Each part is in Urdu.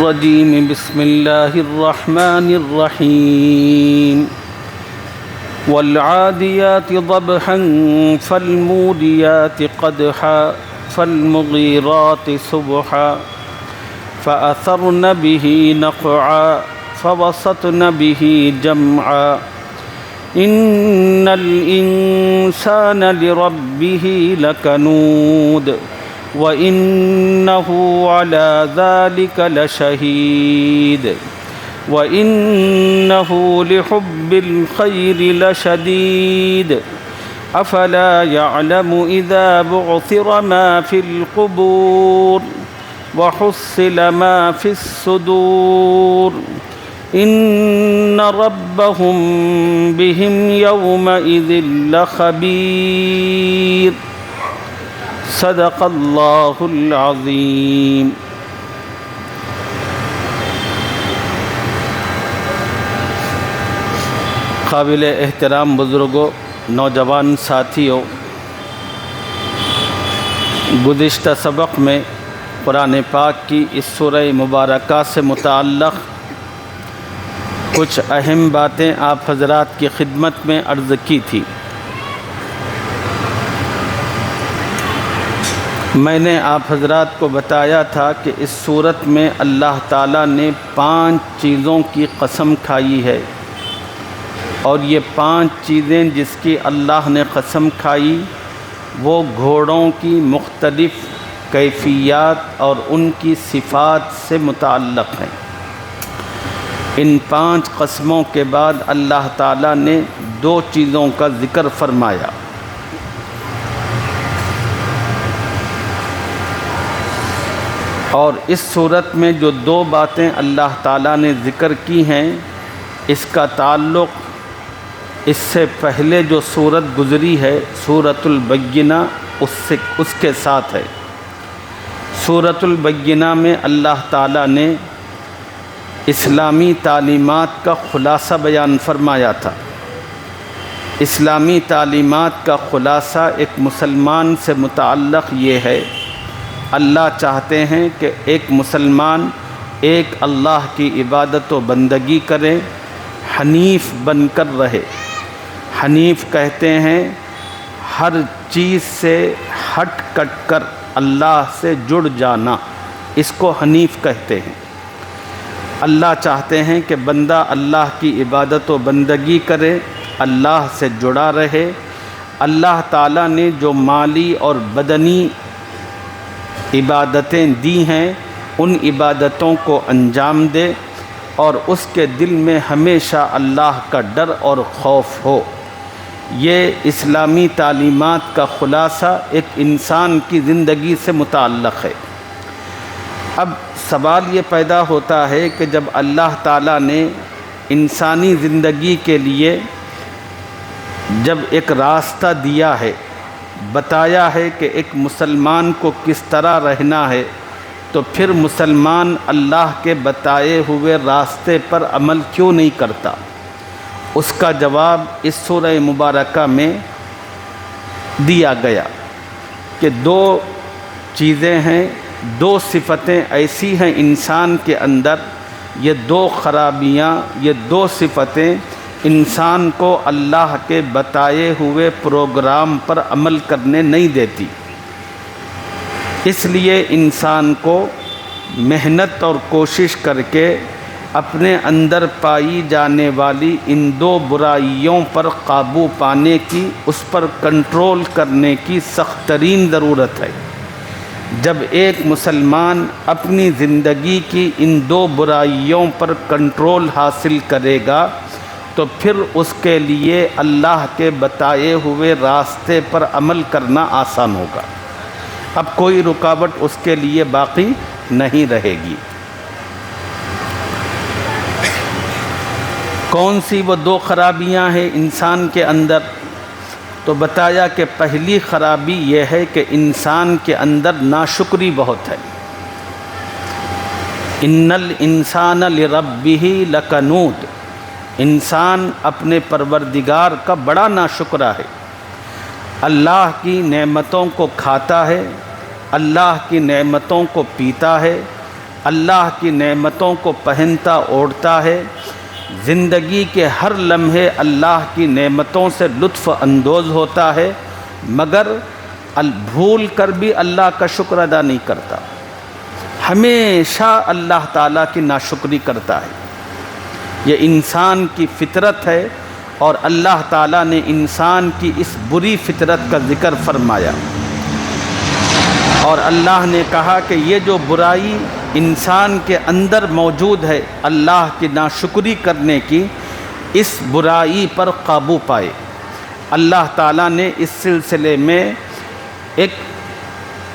الرجيم بسم الله الرحمن الرحيم والعاديات ضبحا فالموديات قدحا فالمغيرات صبحا فأثرن به نقعا فوسطن به جمعا إن الإنسان لربه لكنود وإنه على ذلك لشهيد وإنه لحب الخير لشديد أفلا يعلم إذا بعثر ما في القبور وحصل ما في الصدور إن ربهم بهم يومئذ لخبير صدق اللہ العظیم۔ قابل احترام بزرگوں، نوجوان ساتھیوں، گزشتہ سبق میں قرآن پاک کی اس سورہ مبارکہ سے متعلق کچھ اہم باتیں آپ حضرات کی خدمت میں عرض کی تھی۔ میں نے آپ حضرات کو بتایا تھا کہ اس صورت میں اللہ تعالیٰ نے 5 چیزوں کی قسم کھائی ہے، اور یہ 5 چیزیں جس کی اللہ نے قسم کھائی وہ گھوڑوں کی مختلف کیفیات اور ان کی صفات سے متعلق ہیں۔ ان 5 قسموں کے بعد اللہ تعالیٰ نے 2 چیزوں کا ذکر فرمایا۔ اور اس صورت میں جو 2 باتیں اللہ تعالیٰ نے ذکر کی ہیں، اس کا تعلق اس سے پہلے جو صورت گزری ہے سورۃ البینہ اس کے ساتھ ہے۔ سورۃ البینہ میں اللہ تعالیٰ نے اسلامی تعلیمات کا خلاصہ بیان فرمایا تھا۔ اسلامی تعلیمات کا خلاصہ ایک مسلمان سے متعلق یہ ہے، اللہ چاہتے ہیں کہ ایک مسلمان ایک اللہ کی عبادت و بندگی کرے، حنیف بن کر رہے۔ حنیف کہتے ہیں ہر چیز سے ہٹ کٹ کر اللہ سے جڑ جانا، اس کو حنیف کہتے ہیں۔ اللہ چاہتے ہیں کہ بندہ اللہ کی عبادت و بندگی کرے، اللہ سے جڑا رہے، اللہ تعالیٰ نے جو مالی اور بدنی عبادتیں دی ہیں ان عبادتوں کو انجام دے، اور اس کے دل میں ہمیشہ اللہ کا ڈر اور خوف ہو۔ یہ اسلامی تعلیمات کا خلاصہ ایک انسان کی زندگی سے متعلق ہے۔ اب سوال یہ پیدا ہوتا ہے کہ جب اللہ تعالیٰ نے انسانی زندگی کے لیے جب ایک راستہ دیا ہے، بتایا ہے کہ ایک مسلمان کو کس طرح رہنا ہے، تو پھر مسلمان اللہ کے بتائے ہوئے راستے پر عمل کیوں نہیں کرتا؟ اس کا جواب اس سورہ مبارکہ میں دیا گیا کہ 2 چیزیں ہیں، 2 صفتیں ایسی ہیں انسان کے اندر، یہ 2 خرابیاں، یہ 2 صفتیں انسان کو اللہ کے بتائے ہوئے پروگرام پر عمل کرنے نہیں دیتی۔ اس لیے انسان کو محنت اور کوشش کر کے اپنے اندر پائی جانے والی ان 2 برائیوں پر قابو پانے کی، اس پر کنٹرول کرنے کی سخت ترین ضرورت ہے۔ جب ایک مسلمان اپنی زندگی کی ان 2 برائیوں پر کنٹرول حاصل کرے گا تو پھر اس کے لیے اللہ کے بتائے ہوئے راستے پر عمل کرنا آسان ہوگا، اب کوئی رکاوٹ اس کے لیے باقی نہیں رہے گی۔ کون سی وہ 2 خرابیاں ہیں انسان کے اندر؟ تو بتایا کہ پہلی خرابی یہ ہے کہ انسان کے اندر ناشکری بہت ہے۔ ان الانسان لربہ لکنود، انسان اپنے پروردگار کا بڑا ناشکرا ہے۔ اللہ کی نعمتوں کو کھاتا ہے، اللہ کی نعمتوں کو پیتا ہے، اللہ کی نعمتوں کو پہنتا اوڑھتا ہے، زندگی کے ہر لمحے اللہ کی نعمتوں سے لطف اندوز ہوتا ہے، مگر بھول کر بھی اللہ کا شکر ادا نہیں کرتا، ہمیشہ اللہ تعالیٰ کی ناشکری کرتا ہے۔ یہ انسان کی فطرت ہے، اور اللہ تعالیٰ نے انسان کی اس بری فطرت کا ذکر فرمایا، اور اللہ نے کہا کہ یہ جو برائی انسان کے اندر موجود ہے اللہ کی ناشکری کرنے کی، اس برائی پر قابو پائے۔ اللہ تعالیٰ نے اس سلسلے میں ایک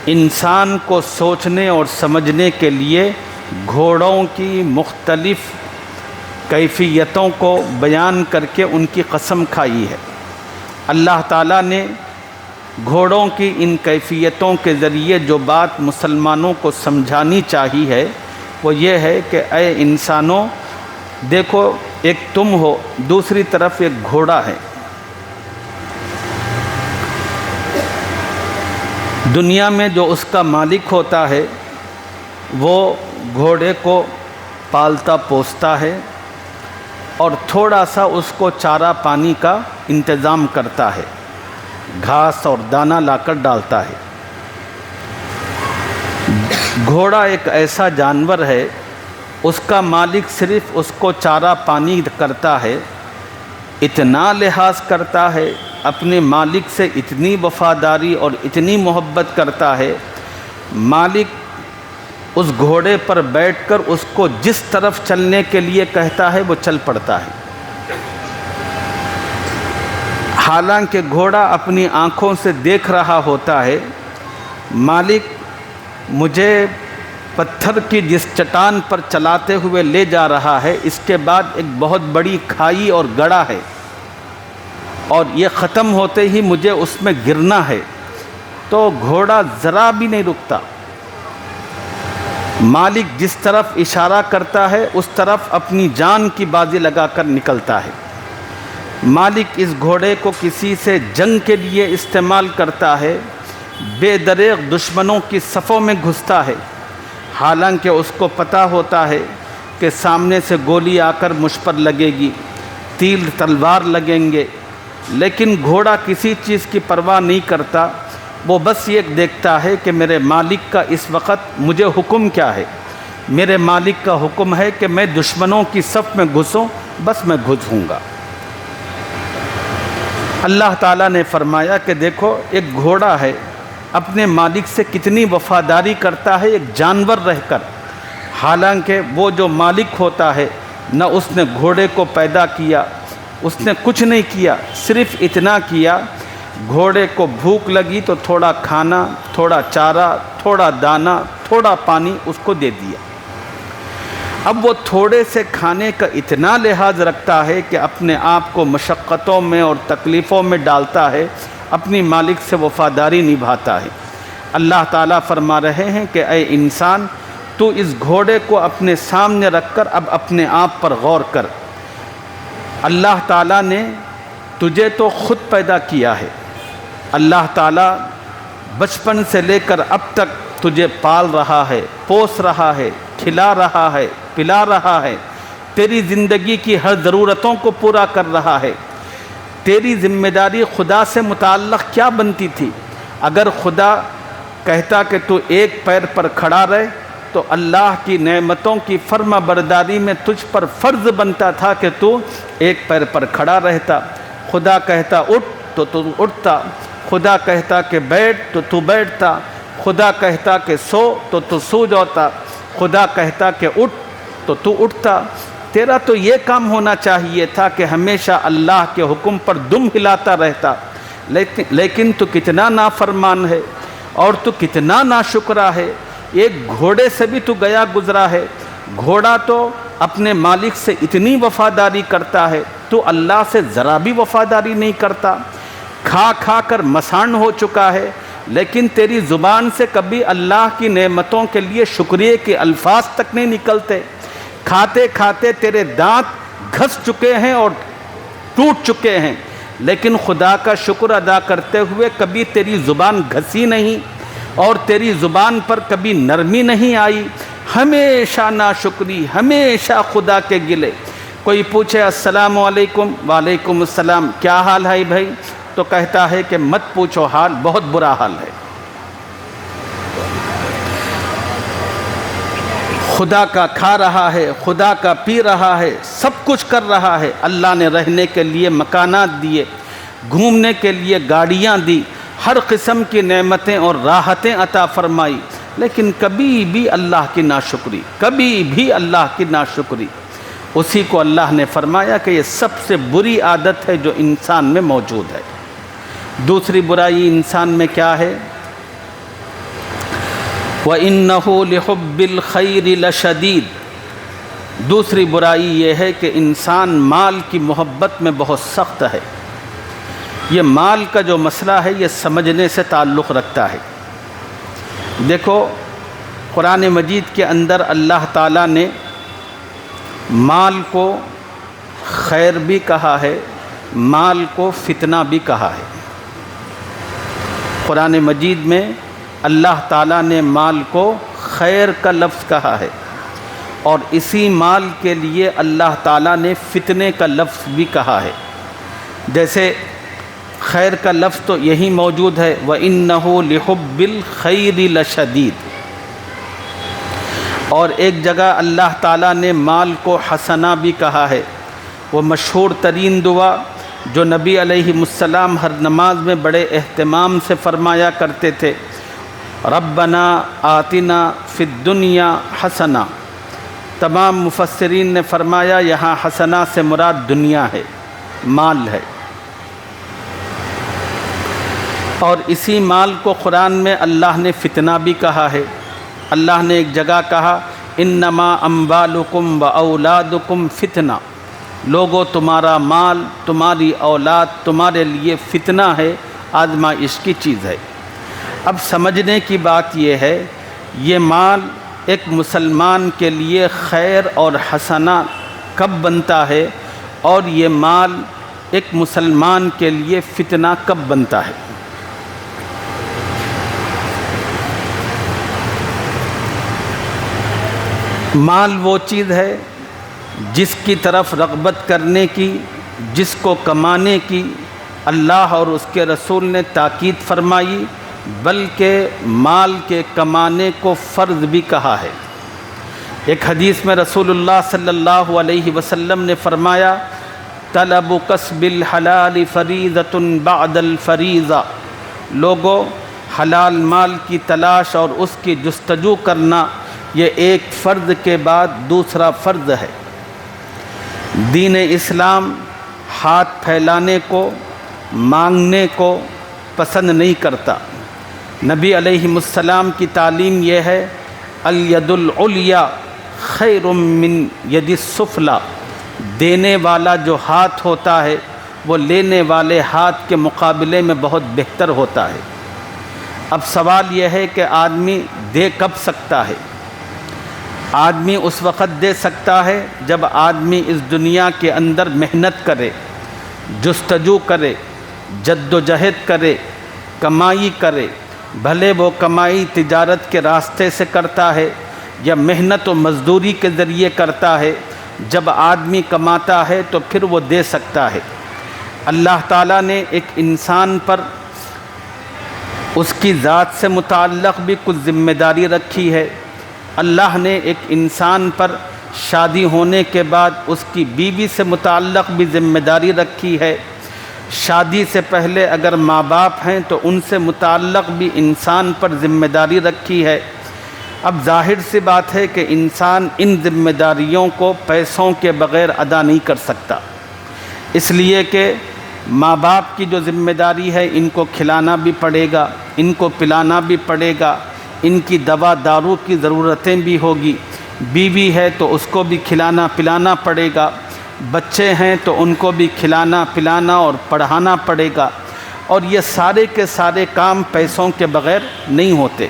انسان کو سوچنے اور سمجھنے کے لیے گھوڑوں کی مختلف کیفیتوں کو بیان کر کے ان کی قسم کھائی ہے۔ اللہ تعالیٰ نے گھوڑوں کی ان کیفیتوں کے ذریعے جو بات مسلمانوں کو سمجھانی چاہی ہے وہ یہ ہے کہ اے انسانوں، دیکھو ایک تم ہو، دوسری طرف ایک گھوڑا ہے۔ دنیا میں جو اس کا مالک ہوتا ہے وہ گھوڑے کو پالتا پوستا ہے اور تھوڑا سا اس کو چارہ پانی کا انتظام کرتا ہے، گھاس اور دانہ لا کر ڈالتا ہے۔ گھوڑا ایک ایسا جانور ہے، اس کا مالک صرف اس کو چارہ پانی کرتا ہے، اتنا لحاظ کرتا ہے، اپنے مالک سے اتنی وفاداری اور اتنی محبت کرتا ہے، مالک اس گھوڑے پر بیٹھ کر اس کو جس طرف چلنے کے لیے کہتا ہے وہ چل پڑتا ہے۔ حالانکہ گھوڑا اپنی آنکھوں سے دیکھ رہا ہوتا ہے، مالک مجھے پتھر کی جس چٹان پر چلاتے ہوئے لے جا رہا ہے، اس کے بعد ایک بہت بڑی کھائی اور گڑھا ہے، اور یہ ختم ہوتے ہی مجھے اس میں گرنا ہے، تو گھوڑا ذرا بھی نہیں رکتا۔ مالک جس طرف اشارہ کرتا ہے اس طرف اپنی جان کی بازی لگا کر نکلتا ہے۔ مالک اس گھوڑے کو کسی سے جنگ کے لیے استعمال کرتا ہے، بے دریغ دشمنوں کی صفوں میں گھستا ہے، حالانکہ اس کو پتہ ہوتا ہے کہ سامنے سے گولی آ کر مجھ پر لگے گی، تیر تلوار لگیں گے، لیکن گھوڑا کسی چیز کی پرواہ نہیں کرتا، وہ بس یہ دیکھتا ہے کہ میرے مالک کا اس وقت مجھے حکم کیا ہے۔ میرے مالک کا حکم ہے کہ میں دشمنوں کی صف میں گھسوں، بس میں گھسوں گا۔ اللہ تعالیٰ نے فرمایا کہ دیکھو ایک گھوڑا ہے، اپنے مالک سے کتنی وفاداری کرتا ہے ایک جانور رہ کر، حالانکہ وہ جو مالک ہوتا ہے نہ اس نے گھوڑے کو پیدا کیا، اس نے کچھ نہیں کیا، صرف اتنا کیا گھوڑے کو بھوک لگی تو تھوڑا کھانا، تھوڑا چارہ، تھوڑا دانہ، تھوڑا پانی اس کو دے دیا۔ اب وہ تھوڑے سے کھانے کا اتنا لحاظ رکھتا ہے کہ اپنے آپ کو مشقتوں میں اور تکلیفوں میں ڈالتا ہے، اپنی مالک سے وفاداری نبھاتا ہے۔ اللہ تعالیٰ فرما رہے ہیں کہ اے انسان، تو اس گھوڑے کو اپنے سامنے رکھ کر اب اپنے آپ پر غور کر۔ اللہ تعالیٰ نے تجھے تو خود پیدا کیا ہے، اللہ تعالیٰ بچپن سے لے کر اب تک تجھے پال رہا ہے، پوس رہا ہے، کھلا رہا ہے، پلا رہا ہے، تیری زندگی کی ہر ضرورتوں کو پورا کر رہا ہے۔ تیری ذمہ داری خدا سے متعلق کیا بنتی تھی؟ اگر خدا کہتا کہ تو ایک پیر پر کھڑا رہے تو اللہ کی نعمتوں کی فرما برداری میں تجھ پر فرض بنتا تھا کہ تو ایک پیر پر کھڑا رہتا۔ خدا کہتا اٹھ تو تو اٹھتا، خدا کہتا کہ بیٹھ تو تو بیٹھتا، خدا کہتا کہ سو تو تو سو جاتا، خدا کہتا کہ اٹھ تو تو اٹھتا۔ تیرا تو یہ کام ہونا چاہیے تھا کہ ہمیشہ اللہ کے حکم پر دم ہلاتا رہتا، لیکن تو کتنا نافرمان ہے اور تو کتنا ناشکرا ہے۔ ایک گھوڑے سے بھی تو گیا گزرا ہے، گھوڑا تو اپنے مالک سے اتنی وفاداری کرتا ہے، تو اللہ سے ذرا بھی وفاداری نہیں کرتا۔ کھا کھا کر مسان ہو چکا ہے، لیکن تیری زبان سے کبھی اللہ کی نعمتوں کے لیے شکریہ کے الفاظ تک نہیں نکلتے۔ کھاتے کھاتے تیرے دانت گھس چکے ہیں اور ٹوٹ چکے ہیں، لیکن خدا کا شکر ادا کرتے ہوئے کبھی تیری زبان گھسی نہیں اور تیری زبان پر کبھی نرمی نہیں آئی۔ ہمیشہ ناشکری، ہمیشہ خدا کے گلے۔ کوئی پوچھے السلام علیکم، وعلیکم السلام، کیا حال ہے بھائی؟ تو کہتا ہے کہ مت پوچھو حال، بہت برا حال ہے۔ خدا کا کھا رہا ہے، خدا کا پی رہا ہے، سب کچھ کر رہا ہے۔ اللہ نے رہنے کے لیے مکانات دیے، گھومنے کے لیے گاڑیاں دی، ہر قسم کی نعمتیں اور راحتیں عطا فرمائی، لیکن کبھی بھی اللہ کی ناشکری، کبھی بھی اللہ کی ناشکری۔ اسی کو اللہ نے فرمایا کہ یہ سب سے بری عادت ہے جو انسان میں موجود ہے۔ دوسری برائی انسان میں کیا ہے؟ وَإِنَّهُ لِحُبِّ الْخَيْرِ لَشَدِيدٌ۔ دوسری برائی یہ ہے کہ انسان مال کی محبت میں بہت سخت ہے۔ یہ مال کا جو مسئلہ ہے یہ سمجھنے سے تعلق رکھتا ہے۔ دیکھو قرآن مجید کے اندر اللہ تعالیٰ نے مال کو خیر بھی کہا ہے، مال کو فتنہ بھی کہا ہے۔ قرآن مجید میں اللہ تعالیٰ نے مال کو خیر کا لفظ کہا ہے، اور اسی مال کے لیے اللہ تعالیٰ نے فتنے کا لفظ بھی کہا ہے۔ جیسے خیر کا لفظ تو یہی موجود ہے، وَإِنَّهُ لِحُبِّ الْخَيْرِ لَشَدِيدٌ، اور ایک جگہ اللہ تعالیٰ نے مال کو حسنہ بھی کہا ہے۔ وہ مشہور ترین دعا جو نبی علیہ السلام ہر نماز میں بڑے اہتمام سے فرمایا کرتے تھے، ربنا آتنا فی الدنیا حسنہ۔ تمام مفسرین نے فرمایا یہاں حسنہ سے مراد دنیا ہے، مال ہے۔ اور اسی مال کو قرآن میں اللہ نے فتنہ بھی کہا ہے۔ اللہ نے ایک جگہ کہا انما اموالکم و اولادکم فتنہ، لوگو تمہارا مال، تمہاری اولاد تمہارے لیے فتنہ ہے، آزمائش کی چیز ہے۔ اب سمجھنے کی بات یہ ہے، یہ مال ایک مسلمان کے لیے خیر اور حسنہ کب بنتا ہے، اور یہ مال ایک مسلمان کے لیے فتنہ کب بنتا ہے۔ مال وہ چیز ہے جس کی طرف رغبت کرنے کی، جس کو کمانے کی اللہ اور اس کے رسول نے تاکید فرمائی، بلکہ مال کے کمانے کو فرض بھی کہا ہے۔ ایک حدیث میں رسول اللہ صلی اللہ علیہ وسلم نے فرمایا طلب کسب الحلال فریضۃ بعد الفریضہ، لوگو حلال مال کی تلاش اور اس کی جستجو کرنا یہ ایک فرض کے بعد دوسرا فرض ہے۔ دین اسلام ہاتھ پھیلانے کو، مانگنے کو پسند نہیں کرتا۔ نبی علیہ السلام کی تعلیم یہ ہے الید العلیٰ خیر من ید السفلی، دینے والا جو ہاتھ ہوتا ہے وہ لینے والے ہاتھ کے مقابلے میں بہت بہتر ہوتا ہے۔ اب سوال یہ ہے کہ آدمی دے کب سکتا ہے؟ آدمی اس وقت دے سکتا ہے جب آدمی اس دنیا کے اندر محنت کرے، جستجو کرے، جد و جہد کرے، کمائی کرے، بھلے وہ کمائی تجارت کے راستے سے کرتا ہے یا محنت و مزدوری کے ذریعے کرتا ہے۔ جب آدمی کماتا ہے تو پھر وہ دے سکتا ہے۔ اللہ تعالیٰ نے ایک انسان پر اس کی ذات سے متعلق بھی کچھ ذمہ داری رکھی ہے۔ اللہ نے ایک انسان پر شادی ہونے کے بعد اس کی بیوی سے متعلق بھی ذمہ داری رکھی ہے۔ شادی سے پہلے اگر ماں باپ ہیں تو ان سے متعلق بھی انسان پر ذمہ داری رکھی ہے۔ اب ظاہر سی بات ہے کہ انسان ان ذمہ داریوں کو پیسوں کے بغیر ادا نہیں کر سکتا، اس لیے کہ ماں باپ کی جو ذمہ داری ہے ان کو کھلانا بھی پڑے گا، ان کو پلانا بھی پڑے گا، ان کی دوا دارو کی ضرورتیں بھی ہوگی، بیوی ہے تو اس کو بھی کھلانا پلانا پڑے گا، بچے ہیں تو ان کو بھی کھلانا پلانا اور پڑھانا پڑے گا، اور یہ سارے کے سارے کام پیسوں کے بغیر نہیں ہوتے۔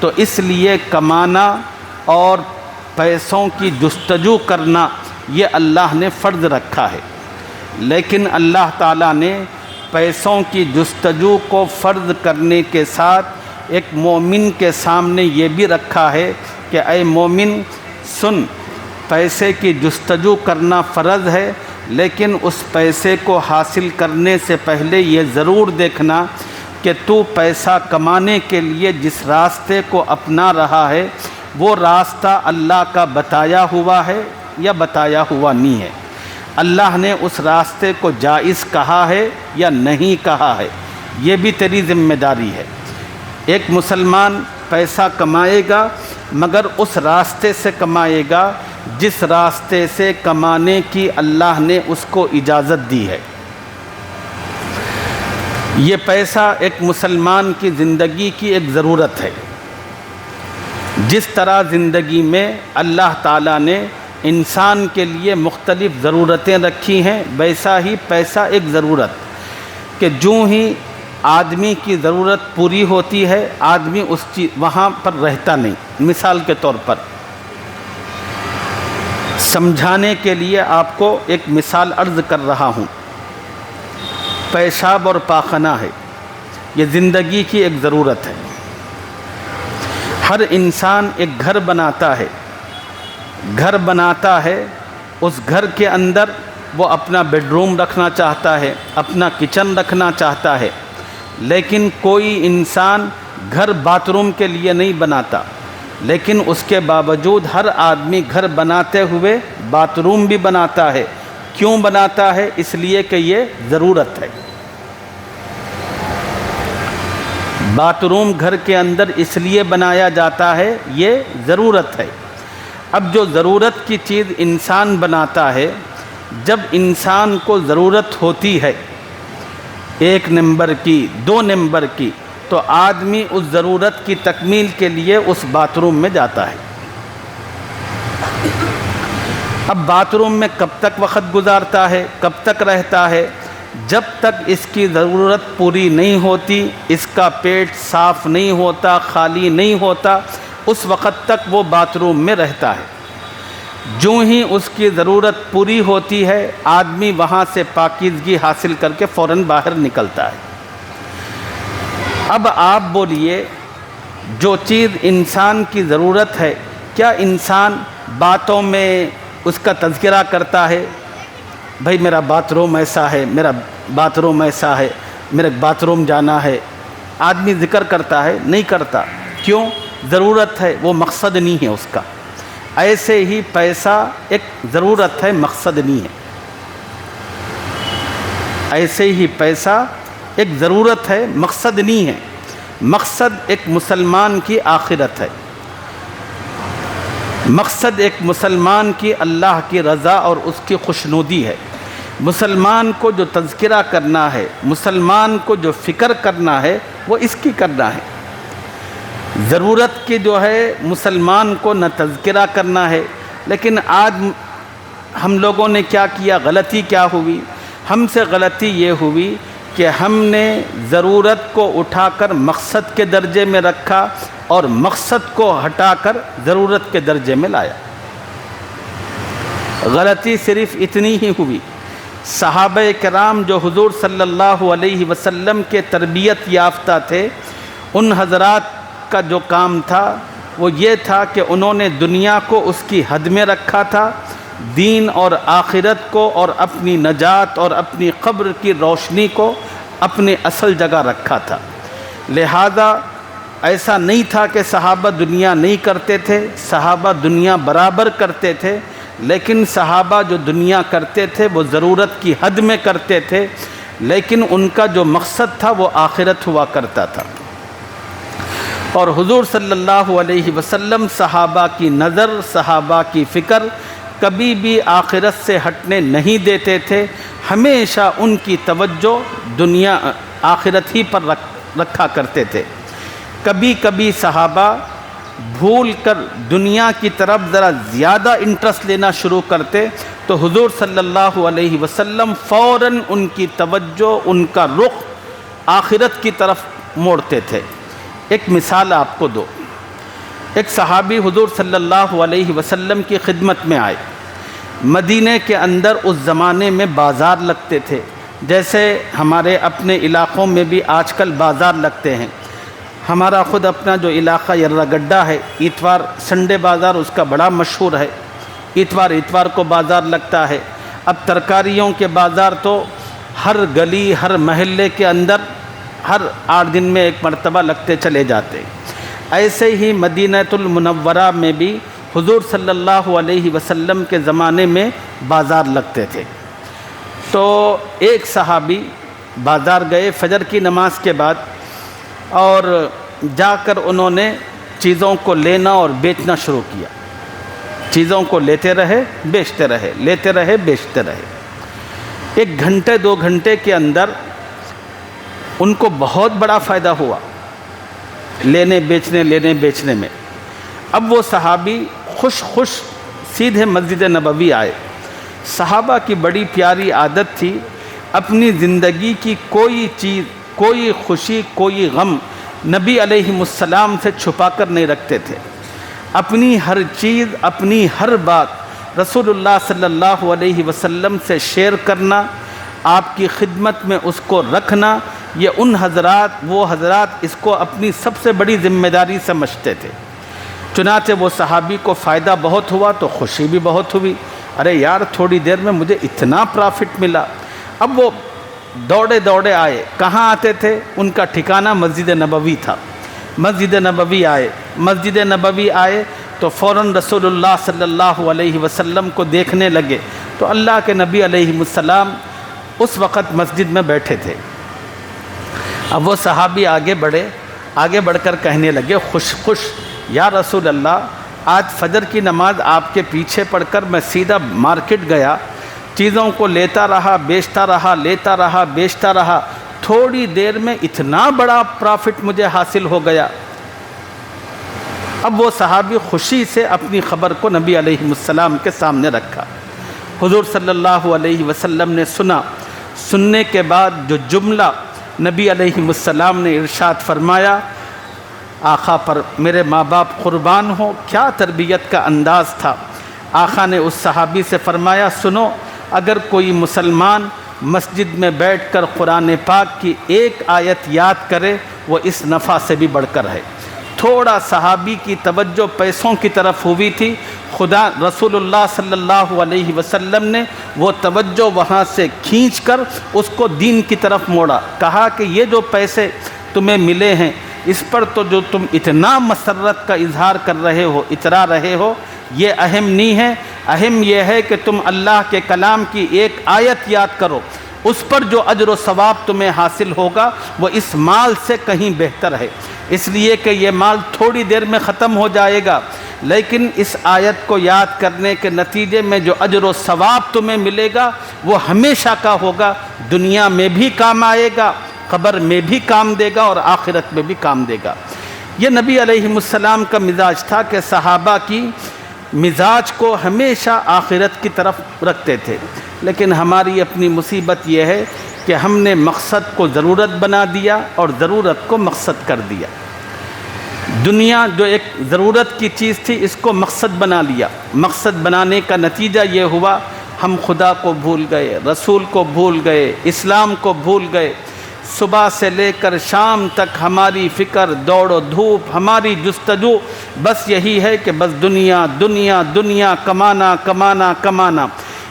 تو اس لیے کمانا اور پیسوں کی جستجو کرنا یہ اللہ نے فرض رکھا ہے، لیکن اللہ تعالیٰ نے پیسوں کی جستجو کو فرض کرنے کے ساتھ ایک مومن کے سامنے یہ بھی رکھا ہے کہ اے مومن سن، پیسے کی جستجو کرنا فرض ہے، لیکن اس پیسے کو حاصل کرنے سے پہلے یہ ضرور دیکھنا کہ تو پیسہ کمانے کے لیے جس راستے کو اپنا رہا ہے وہ راستہ اللہ کا بتایا ہوا ہے یا بتایا ہوا نہیں ہے، اللہ نے اس راستے کو جائز کہا ہے یا نہیں کہا ہے، یہ بھی تیری ذمہ داری ہے۔ ایک مسلمان پیسہ کمائے گا مگر اس راستے سے کمائے گا جس راستے سے کمانے کی اللہ نے اس کو اجازت دی ہے۔ یہ پیسہ ایک مسلمان کی زندگی کی ایک ضرورت ہے۔ جس طرح زندگی میں اللہ تعالیٰ نے انسان کے لیے مختلف ضرورتیں رکھی ہیں، ویسا ہی پیسہ ایک ضرورت کہ جو ہی آدمی کی ضرورت پوری ہوتی ہے آدمی اس وہاں پر رہتا نہیں۔ مثال کے طور پر سمجھانے کے لیے آپ کو ایک مثال عرض کر رہا ہوں۔ پیشاب اور پاخانہ ہے، یہ زندگی کی ایک ضرورت ہے۔ ہر انسان ایک گھر بناتا ہے، اس گھر کے اندر وہ اپنا بیڈ روم رکھنا چاہتا ہے، اپنا کچن رکھنا چاہتا ہے، لیکن کوئی انسان گھر باتھ روم کے لیے نہیں بناتا، لیکن اس کے باوجود ہر آدمی گھر بناتے ہوئے باتھ روم بھی بناتا ہے۔ کیوں بناتا ہے؟ اس لیے کہ یہ ضرورت ہے۔ باتھ روم گھر کے اندر اس لیے بنایا جاتا ہے، یہ ضرورت ہے۔ اب جو ضرورت کی چیز انسان بناتا ہے، جب انسان کو ضرورت ہوتی ہے 1 نمبر کی 2 نمبر کی، تو آدمی اس ضرورت کی تکمیل کے لیے اس باتھ روم میں جاتا ہے۔ اب باتھ روم میں کب تک وقت گزارتا ہے، کب تک رہتا ہے؟ جب تک اس کی ضرورت پوری نہیں ہوتی، اس کا پیٹ صاف نہیں ہوتا، خالی نہیں ہوتا، اس وقت تک وہ باتھ روم میں رہتا ہے۔ جو ہی اس کی ضرورت پوری ہوتی ہے آدمی وہاں سے پاکیزگی حاصل کر کے فوراً باہر نکلتا ہے۔ اب آپ بولیے، جو چیز انسان کی ضرورت ہے، کیا انسان باتوں میں اس کا تذکرہ کرتا ہے؟ بھائی میرا باتھ روم ایسا ہے، میرا باتھ روم ایسا ہے، میرے باتھ روم جانا ہے، آدمی ذکر کرتا ہے؟ نہیں کرتا۔ کیوں؟ ضرورت ہے، وہ مقصد نہیں ہے اس کا۔ ایسے ہی پیسہ ایک ضرورت ہے، مقصد نہیں ہے۔ ایسے ہی پیسہ ایک ضرورت ہے، مقصد نہیں ہے۔ مقصد ایک مسلمان کی آخرت ہے، مقصد ایک مسلمان کی اللہ کی رضا اور اس کی خوشنودی ہے۔ مسلمان کو جو تذکرہ کرنا ہے، مسلمان کو جو فکر کرنا ہے، وہ اس کی کرنا ہے۔ ضرورت کی جو ہے مسلمان کو نہ تذکرہ کرنا ہے۔ لیکن آج ہم لوگوں نے کیا کیا، غلطی کیا ہوئی؟ ہم سے غلطی یہ ہوئی کہ ہم نے ضرورت کو اٹھا کر مقصد کے درجے میں رکھا اور مقصد کو ہٹا کر ضرورت کے درجے میں لایا۔ غلطی صرف اتنی ہی ہوئی۔ صحابہ کرام جو حضور صلی اللہ علیہ وسلم کے تربیت یافتہ تھے، ان حضرات کا جو کام تھا وہ یہ تھا کہ انہوں نے دنیا کو اس کی حد میں رکھا تھا، دین اور آخرت کو اور اپنی نجات اور اپنی قبر کی روشنی کو اپنی اصل جگہ رکھا تھا۔ لہذا ایسا نہیں تھا کہ صحابہ دنیا نہیں کرتے تھے، صحابہ دنیا برابر کرتے تھے، لیکن صحابہ جو دنیا کرتے تھے وہ ضرورت کی حد میں کرتے تھے، لیکن ان کا جو مقصد تھا وہ آخرت ہوا کرتا تھا۔ اور حضور صلی اللہ علیہ وسلم صحابہ کی نظر، صحابہ کی فکر کبھی بھی آخرت سے ہٹنے نہیں دیتے تھے، ہمیشہ ان کی توجہ دنیا آخرت ہی پر رکھا کرتے تھے۔ کبھی کبھی صحابہ بھول کر دنیا کی طرف ذرا زیادہ انٹرسٹ لینا شروع کرتے تو حضور صلی اللہ علیہ وسلم فوراً ان کی توجہ، ان کا رخ آخرت کی طرف موڑتے تھے۔ ایک مثال آپ کو دو، ایک صحابی حضور صلی اللہ علیہ وسلم کی خدمت میں آئے۔ مدینہ کے اندر اس زمانے میں بازار لگتے تھے، جیسے ہمارے اپنے علاقوں میں بھی آج کل بازار لگتے ہیں۔ ہمارا خود اپنا جو علاقہ یرہ گڈھا ہے، اتوار سنڈے بازار اس کا بڑا مشہور ہے، اتوار کو بازار لگتا ہے۔ اب ترکاریوں کے بازار تو ہر گلی ہر محلے کے اندر ہر 8 دن میں ایک مرتبہ لگتے چلے جاتے۔ ایسے ہی مدینہ المنورہ میں بھی حضور صلی اللہ علیہ وسلم کے زمانے میں بازار لگتے تھے۔ تو ایک صحابی بازار گئے فجر کی نماز کے بعد، اور جا کر انہوں نے چیزوں کو لینا اور بیچنا شروع کیا۔ چیزوں کو لیتے رہے بیچتے رہے، لیتے رہے بیچتے رہے۔ 1 گھنٹے 2 گھنٹے کے اندر ان کو بہت بڑا فائدہ ہوا لینے بیچنے میں۔ اب وہ صحابی خوش سیدھے مسجد نبوی آئے۔ صحابہ کی بڑی پیاری عادت تھی، اپنی زندگی کی کوئی چیز، کوئی خوشی، کوئی غم نبی علیہ السلام سے چھپا کر نہیں رکھتے تھے۔ اپنی ہر چیز، اپنی ہر بات رسول اللہ صلی اللہ علیہ وسلم سے شیئر کرنا، آپ کی خدمت میں اس کو رکھنا، یہ وہ حضرات اس کو اپنی سب سے بڑی ذمہ داری سمجھتے تھے۔ چنانچہ وہ صحابی کو فائدہ بہت ہوا تو خوشی بھی بہت ہوئی، ارے یار تھوڑی دیر میں مجھے اتنا پرافٹ ملا۔ اب وہ دوڑے آئے۔ کہاں آتے تھے؟ ان کا ٹھکانہ مسجد نبوی تھا۔ مسجد نبوی آئے تو فوراً رسول اللہ صلی اللہ علیہ وسلم کو دیکھنے لگے تو اللہ کے نبی علیہ السلام اس وقت مسجد میں بیٹھے تھے۔ اب وہ صحابی آگے بڑھ کر کہنے لگے خوش، یا رسول اللہ، آج فجر کی نماز آپ کے پیچھے پڑھ کر میں سیدھا مارکیٹ گیا، چیزوں کو لیتا رہا بیچتا رہا، تھوڑی دیر میں اتنا بڑا پرافٹ مجھے حاصل ہو گیا۔ اب وہ صحابی خوشی سے اپنی خبر کو نبی علیہ السلام کے سامنے رکھا۔ حضور صلی اللہ علیہ وسلم نے سننے کے بعد جو جملہ نبی علیہ السلام نے ارشاد فرمایا، آقا پر میرے ماں باپ قربان ہوں، کیا تربیت کا انداز تھا۔ آقا نے اس صحابی سے فرمایا، سنو، اگر کوئی مسلمان مسجد میں بیٹھ کر قرآن پاک کی ایک آیت یاد کرے وہ اس نفع سے بھی بڑھ کر ہے۔ تھوڑا صحابی کی توجہ پیسوں کی طرف ہوئی تھی، خدا رسول اللہ صلی اللہ علیہ وسلم نے وہ توجہ وہاں سے کھینچ کر اس کو دین کی طرف موڑا۔ کہا کہ یہ جو پیسے تمہیں ملے ہیں اس پر تو جو تم اتنا مسرت کا اظہار کر رہے ہو، اترا رہے ہو، یہ اہم نہیں ہے۔ اہم یہ ہے کہ تم اللہ کے کلام کی ایک آیت یاد کرو، اس پر جو اجر و ثواب تمہیں حاصل ہوگا وہ اس مال سے کہیں بہتر ہے، اس لیے کہ یہ مال تھوڑی دیر میں ختم ہو جائے گا، لیکن اس آیت کو یاد کرنے کے نتیجے میں جو اجر و ثواب تمہیں ملے گا وہ ہمیشہ کا ہوگا، دنیا میں بھی کام آئے گا، قبر میں بھی کام دے گا اور آخرت میں بھی کام دے گا۔ یہ نبی علیہ السلام کا مزاج تھا کہ صحابہ کی مزاج کو ہمیشہ آخرت کی طرف رکھتے تھے، لیکن ہماری اپنی مصیبت یہ ہے کہ ہم نے مقصد کو ضرورت بنا دیا اور ضرورت کو مقصد کر دیا۔ دنیا جو ایک ضرورت کی چیز تھی اس کو مقصد بنا لیا۔ مقصد بنانے کا نتیجہ یہ ہوا ہم خدا کو بھول گئے، رسول کو بھول گئے، اسلام کو بھول گئے۔ صبح سے لے کر شام تک ہماری فکر، دوڑ و دھوپ، ہماری جستجو بس یہی ہے کہ بس دنیا دنیا دنیا، کمانا کمانا کمانا۔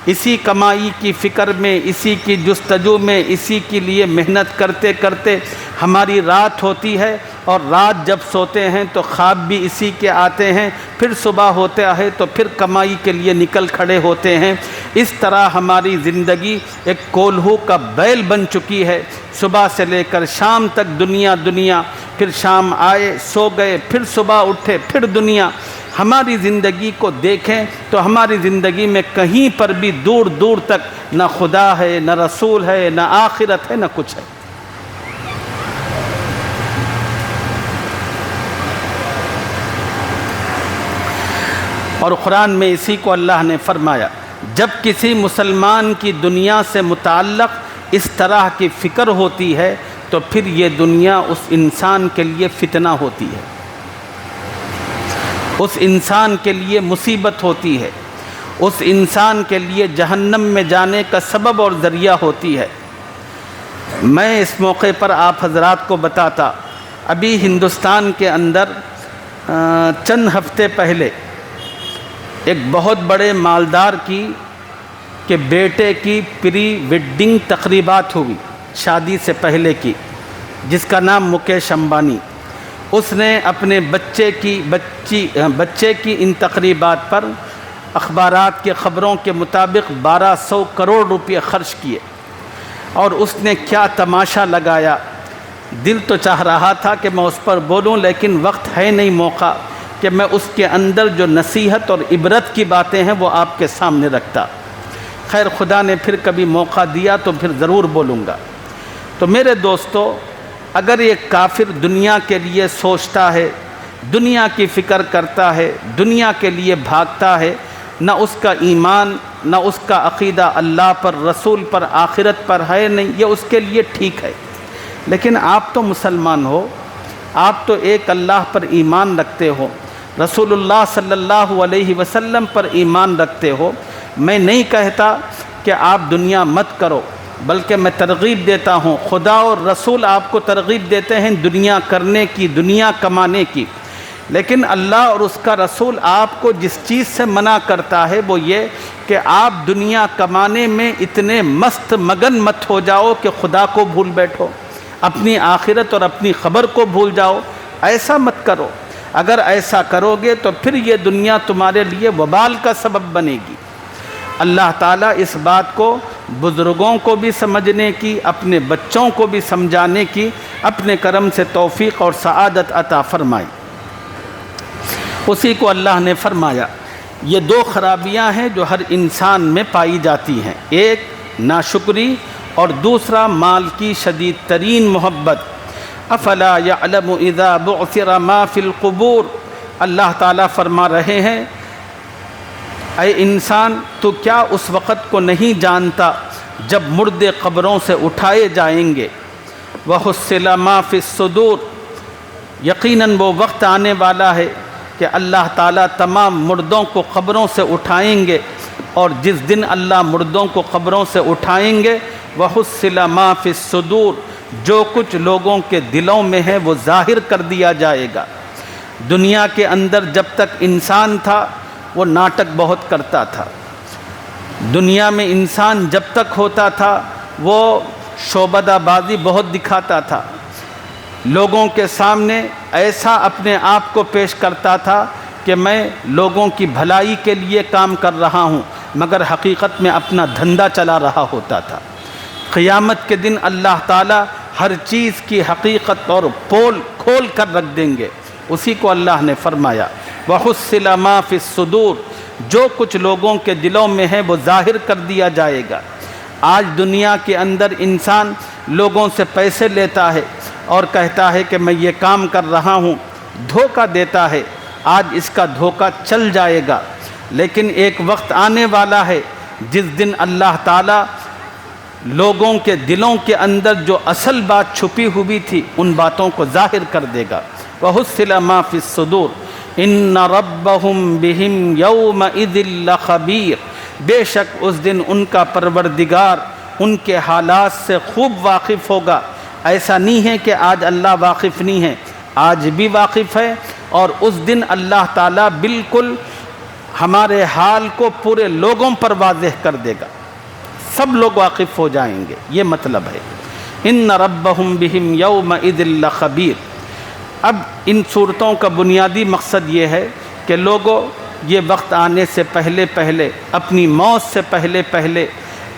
اسی کمائی کی فکر میں، اسی کی جستجو میں، اسی کے لیے محنت کرتے کرتے ہماری رات ہوتی ہے، اور رات جب سوتے ہیں تو خواب بھی اسی کے آتے ہیں، پھر صبح ہوتا ہے تو پھر کمائی کے لیے نکل کھڑے ہوتے ہیں۔ اس طرح ہماری زندگی ایک کولہو کا بیل بن چکی ہے، صبح سے لے کر شام تک دنیا دنیا، پھر شام آئے سو گئے، پھر صبح اٹھے پھر دنیا۔ ہماری زندگی کو دیکھیں تو ہماری زندگی میں کہیں پر بھی دور دور تک نہ خدا ہے، نہ رسول ہے، نہ آخرت ہے، نہ کچھ ہے۔ اور قرآن میں اسی کو اللہ نے فرمایا، جب کسی مسلمان کی دنیا سے متعلق اس طرح کی فکر ہوتی ہے تو پھر یہ دنیا اس انسان کے لیے فتنہ ہوتی ہے، اس انسان کے لیے مصیبت ہوتی ہے، اس انسان کے لیے جہنم میں جانے کا سبب اور ذریعہ ہوتی ہے۔ میں اس موقع پر آپ حضرات کو بتاتا، ابھی ہندوستان کے اندر چند ہفتے پہلے ایک بہت بڑے مالدار کی کہ بیٹے کی پری ویڈنگ تقریبات ہوئی، شادی سے پہلے کی، جس کا نام مکیش امبانی۔ اس نے اپنے بچے کی ان تقریبات پر اخبارات کے خبروں کے مطابق 1200 کروڑ روپے خرچ کیے، اور اس نے کیا تماشا لگایا۔ دل تو چاہ رہا تھا کہ میں اس پر بولوں، لیکن وقت ہے نہیں، موقع کہ میں اس کے اندر جو نصیحت اور عبرت کی باتیں ہیں وہ آپ کے سامنے رکھتا۔ خیر، خدا نے پھر کبھی موقع دیا تو پھر ضرور بولوں گا۔ تو میرے دوستو، اگر ایک کافر دنیا کے لیے سوچتا ہے، دنیا کی فکر کرتا ہے، دنیا کے لیے بھاگتا ہے، نہ اس کا ایمان، نہ اس کا عقیدہ اللہ پر، رسول پر، آخرت پر ہے نہیں، یہ اس کے لیے ٹھیک ہے۔ لیکن آپ تو مسلمان ہو، آپ تو ایک اللہ پر ایمان رکھتے ہو، رسول اللہ صلی اللہ علیہ وسلم پر ایمان رکھتے ہو۔ میں نہیں کہتا کہ آپ دنیا مت کرو، بلکہ میں ترغیب دیتا ہوں، خدا اور رسول آپ کو ترغیب دیتے ہیں دنیا کرنے کی، دنیا کمانے کی۔ لیکن اللہ اور اس کا رسول آپ کو جس چیز سے منع کرتا ہے وہ یہ کہ آپ دنیا کمانے میں اتنے مست مگن مت ہو جاؤ کہ خدا کو بھول بیٹھو، اپنی آخرت اور اپنی خبر کو بھول جاؤ۔ ایسا مت کرو۔ اگر ایسا کرو گے تو پھر یہ دنیا تمہارے لیے وبال کا سبب بنے گی۔ اللہ تعالیٰ اس بات کو بزرگوں کو بھی سمجھنے کی، اپنے بچوں کو بھی سمجھانے کی اپنے کرم سے توفیق اور سعادت عطا فرمائی۔ اسی کو اللہ نے فرمایا، یہ دو خرابیاں ہیں جو ہر انسان میں پائی جاتی ہیں، ایک ناشکری اور دوسرا مال کی شدید ترین محبت۔ افلا یعلم اذا بعثر ما فی القبور، اللہ تعالیٰ فرما رہے ہیں، اے انسان تو کیا اس وقت کو نہیں جانتا جب مردے قبروں سے اٹھائے جائیں گے۔ وحصل ما فی الصدور، یقیناً وہ وقت آنے والا ہے کہ اللہ تعالیٰ تمام مردوں کو قبروں سے اٹھائیں گے، اور جس دن اللہ مردوں کو قبروں سے اٹھائیں گے، وحصل ما فی الصدور، جو کچھ لوگوں کے دلوں میں ہے وہ ظاہر کر دیا جائے گا۔ دنیا کے اندر جب تک انسان تھا وہ ناٹک بہت کرتا تھا، دنیا میں انسان جب تک ہوتا تھا وہ شعبدہ بازی بہت دکھاتا تھا، لوگوں کے سامنے ایسا اپنے آپ کو پیش کرتا تھا کہ میں لوگوں کی بھلائی کے لیے کام کر رہا ہوں، مگر حقیقت میں اپنا دھندا چلا رہا ہوتا تھا۔ قیامت کے دن اللہ تعالیٰ ہر چیز کی حقیقت اور پول کھول کر رکھ دیں گے۔ اسی کو اللہ نے فرمایا، وَحُصِّلَ مَا فِي الصُّدُورِ، جو کچھ لوگوں کے دلوں میں ہے وہ ظاہر کر دیا جائے گا۔ آج دنیا کے اندر انسان لوگوں سے پیسے لیتا ہے اور کہتا ہے کہ میں یہ کام کر رہا ہوں، دھوکہ دیتا ہے۔ آج اس کا دھوکہ چل جائے گا، لیکن ایک وقت آنے والا ہے جس دن اللہ تعالیٰ لوگوں کے دلوں کے اندر جو اصل بات چھپی ہوئی تھی ان باتوں کو ظاہر کر دے گا۔ وَحُصِّلَ مَا فِي الصُّدُورِ إِنَّ رَبَّهُمْ بِهِمْ يَوْمَئِذٍ لَخَبِيرٌ، بے شک اس دن ان کا پروردگار ان کے حالات سے خوب واقف ہوگا۔ ایسا نہیں ہے کہ آج اللہ واقف نہیں ہے، آج بھی واقف ہے، اور اس دن اللہ تعالیٰ بالکل ہمارے حال کو پورے لوگوں پر واضح کر دے گا، سب لوگ واقف ہو جائیں گے، یہ مطلب ہے۔ ان ربہم بہم یومئذ لخبیر۔ اب ان صورتوں کا بنیادی مقصد یہ ہے کہ لوگوں یہ وقت آنے سے پہلے پہلے، اپنی موت سے پہلے پہلے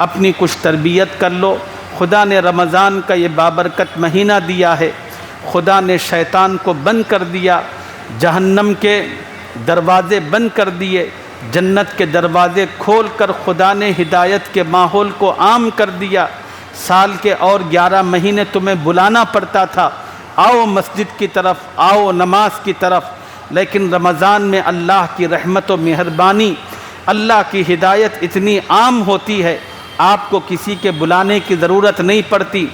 اپنی کچھ تربیت کر لو۔ خدا نے رمضان کا یہ بابرکت مہینہ دیا ہے، خدا نے شیطان کو بند کر دیا، جہنم کے دروازے بند کر دیے، جنت کے دروازے کھول کر خدا نے ہدایت کے ماحول کو عام کر دیا۔ سال کے اور 11 مہینے تمہیں بلانا پڑتا تھا، آؤ مسجد کی طرف، آؤ نماز کی طرف، لیکن رمضان میں اللہ کی رحمت و مہربانی، اللہ کی ہدایت اتنی عام ہوتی ہے، آپ کو کسی کے بلانے کی ضرورت نہیں پڑتی۔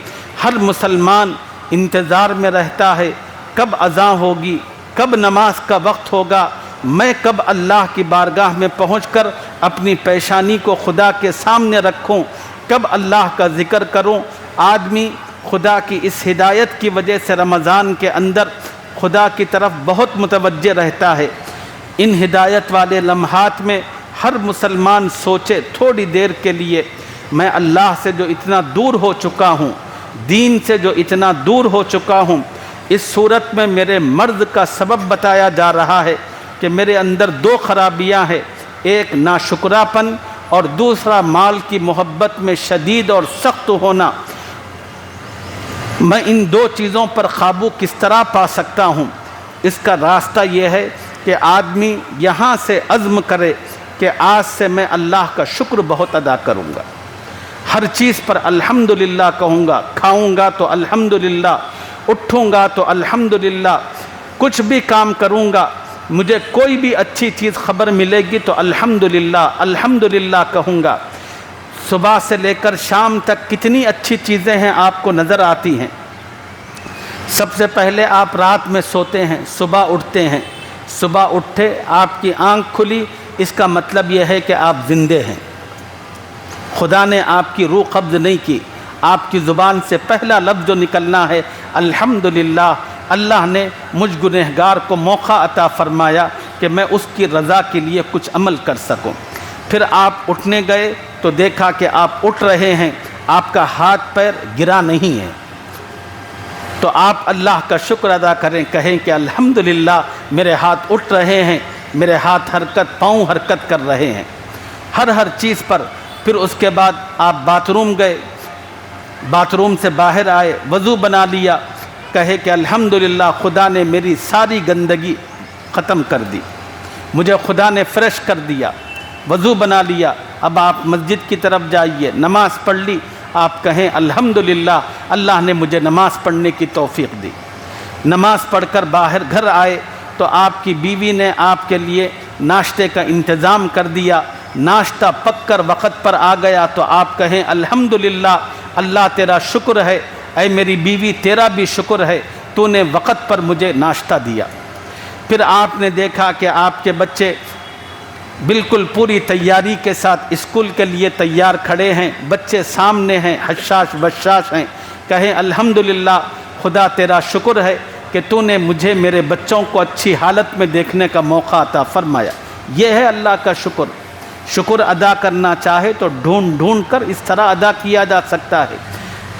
ہر مسلمان انتظار میں رہتا ہے، کب اذان ہوگی، کب نماز کا وقت ہوگا، میں کب اللہ کی بارگاہ میں پہنچ کر اپنی پیشانی کو خدا کے سامنے رکھوں، کب اللہ کا ذکر کروں۔ آدمی خدا کی اس ہدایت کی وجہ سے رمضان کے اندر خدا کی طرف بہت متوجہ رہتا ہے۔ ان ہدایت والے لمحات میں ہر مسلمان سوچے تھوڑی دیر کے لیے، میں اللہ سے جو اتنا دور ہو چکا ہوں، دین سے جو اتنا دور ہو چکا ہوں، اس صورت میں میرے مرض کا سبب بتایا جا رہا ہے کہ میرے اندر دو خرابیاں ہیں، ایک ناشکراپن اور دوسرا مال کی محبت میں شدید اور سخت ہونا۔ میں ان دو چیزوں پر قابو کس طرح پا سکتا ہوں؟ اس کا راستہ یہ ہے کہ آدمی یہاں سے عزم کرے کہ آج سے میں اللہ کا شکر بہت ادا کروں گا، ہر چیز پر الحمدللہ کہوں گا، کھاؤں گا تو الحمدللہ، اٹھوں گا تو الحمدللہ، کچھ بھی کام کروں گا، مجھے کوئی بھی اچھی چیز خبر ملے گی تو الحمدللہ الحمدللہ کہوں گا۔ صبح سے لے کر شام تک کتنی اچھی چیزیں ہیں آپ کو نظر آتی ہیں۔ سب سے پہلے آپ رات میں سوتے ہیں، صبح اٹھتے ہیں، صبح اٹھے آپ کی آنکھ کھلی، اس کا مطلب یہ ہے کہ آپ زندے ہیں، خدا نے آپ کی روح قبض نہیں کی۔ آپ کی زبان سے پہلا لفظ جو نکلنا ہے الحمدللہ، اللہ نے مجھ گنہگار کو موقع عطا فرمایا کہ میں اس کی رضا کے لیے کچھ عمل کر سکوں۔ پھر آپ اٹھنے گئے تو دیکھا کہ آپ اٹھ رہے ہیں، آپ کا ہاتھ پیر گرا نہیں ہے، تو آپ اللہ کا شکر ادا کریں، کہیں کہ الحمدللہ میرے ہاتھ اٹھ رہے ہیں، میرے ہاتھ حرکت، پاؤں حرکت کر رہے ہیں، ہر چیز پر۔ پھر اس کے بعد آپ باتھ روم گئے، باتھ روم سے باہر آئے، وضو بنا لیا، کہے کہ الحمدللہ خدا نے میری ساری گندگی ختم کر دی، مجھے خدا نے فریش کر دیا، وضو بنا لیا۔ اب آپ مسجد کی طرف جائیے، نماز پڑھ لی، آپ کہیں الحمدللہ اللہ نے مجھے نماز پڑھنے کی توفیق دی۔ نماز پڑھ کر باہر گھر آئے تو آپ کی بیوی نے آپ کے لیے ناشتے کا انتظام کر دیا، ناشتہ پک کر وقت پر آ گیا تو آپ کہیں الحمدللہ اللہ تیرا شکر ہے، اے میری بیوی تیرا بھی شکر ہے، تو نے وقت پر مجھے ناشتہ دیا۔ پھر آپ نے دیکھا کہ آپ کے بچے بالکل پوری تیاری کے ساتھ اسکول کے لیے تیار کھڑے ہیں، بچے سامنے ہیں، حشاش بشاش ہیں، کہیں الحمدللہ خدا تیرا شکر ہے کہ تو نے مجھے میرے بچوں کو اچھی حالت میں دیکھنے کا موقع عطا فرمایا۔ یہ ہے اللہ کا شکر۔ شکر ادا کرنا چاہے تو ڈھونڈ ڈھونڈ کر اس طرح ادا کیا جا سکتا ہے۔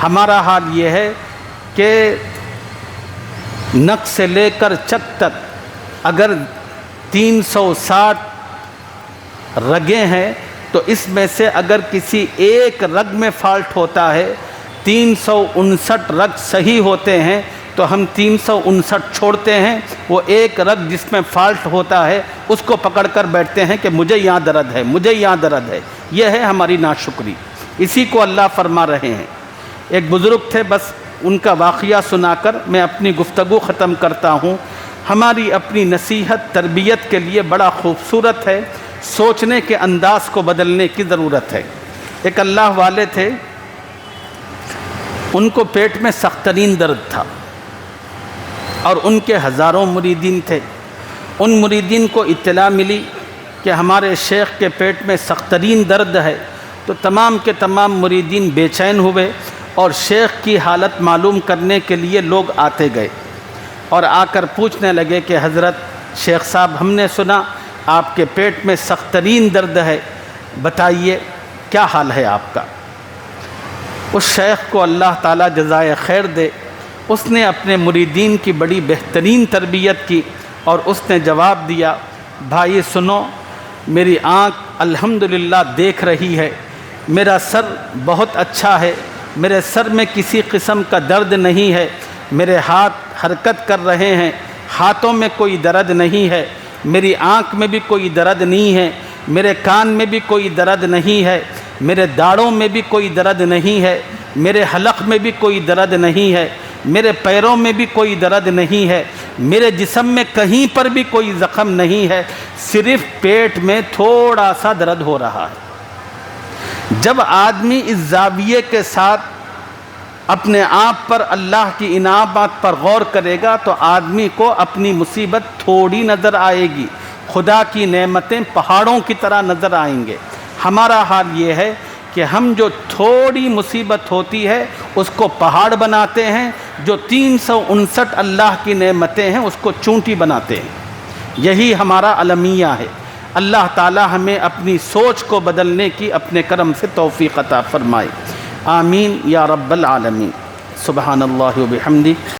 ہمارا حال یہ ہے کہ نک سے لے کر چک تک اگر 360 رگیں ہیں تو اس میں سے اگر کسی ایک رگ میں فالٹ ہوتا ہے، 359 رگ صحیح ہوتے ہیں تو ہم 359 چھوڑتے ہیں، وہ ایک رگ جس میں فالٹ ہوتا ہے اس کو پکڑ کر بیٹھتے ہیں کہ مجھے یہاں درد ہے، مجھے یہاں درد ہے۔ یہ ہے ہماری ناشکری، اسی کو اللہ فرما رہے ہیں۔ ایک بزرگ تھے، بس ان کا واقعہ سنا کر میں اپنی گفتگو ختم کرتا ہوں۔ ہماری اپنی نصیحت تربیت کے لیے بڑا خوبصورت ہے، سوچنے کے انداز کو بدلنے کی ضرورت ہے۔ ایک اللہ والے تھے، ان کو پیٹ میں سخت ترین درد تھا اور ان کے ہزاروں مریدین تھے۔ ان مریدین کو اطلاع ملی کہ ہمارے شیخ کے پیٹ میں سخت ترین درد ہے، تو تمام کے تمام مریدین بے چین ہوئے اور شیخ کی حالت معلوم کرنے کے لیے لوگ آتے گئے اور آ کر پوچھنے لگے کہ حضرت شیخ صاحب، ہم نے سنا آپ کے پیٹ میں سخت ترین درد ہے، بتائیے کیا حال ہے آپ کا؟ اس شیخ کو اللہ تعالیٰ جزائے خیر دے، اس نے اپنے مریدین کی بڑی بہترین تربیت کی اور اس نے جواب دیا، بھائی سنو، میری آنکھ الحمدللہ دیکھ رہی ہے، میرا سر بہت اچھا ہے، میرے سر میں کسی قسم کا درد نہیں ہے، میرے ہاتھ حرکت کر رہے ہیں، ہاتھوں میں کوئی درد نہیں ہے، میری آنکھ میں بھی کوئی درد نہیں ہے، میرے کان میں بھی کوئی درد نہیں ہے، میرے داڑھوں میں بھی کوئی درد نہیں ہے، میرے حلق میں بھی کوئی درد نہیں ہے، میرے پیروں میں بھی کوئی درد نہیں ہے، میرے جسم میں کہیں پر بھی کوئی زخم نہیں ہے، صرف پیٹ میں تھوڑا سا درد ہو رہا ہے۔ جب آدمی اس زاویے کے ساتھ اپنے آپ پر اللہ کی انعامات پر غور کرے گا تو آدمی کو اپنی مصیبت تھوڑی نظر آئے گی، خدا کی نعمتیں پہاڑوں کی طرح نظر آئیں گے۔ ہمارا حال یہ ہے کہ ہم جو تھوڑی مصیبت ہوتی ہے اس کو پہاڑ بناتے ہیں، جو 359 اللہ کی نعمتیں ہیں اس کو چونٹی بناتے ہیں۔ یہی ہمارا المیہ ہے۔ اللہ تعالی ہمیں اپنی سوچ کو بدلنے کی اپنے کرم سے توفیق عطا فرمائے، آمین یا رب العالمین۔ سبحان اللہ و بحمدہ۔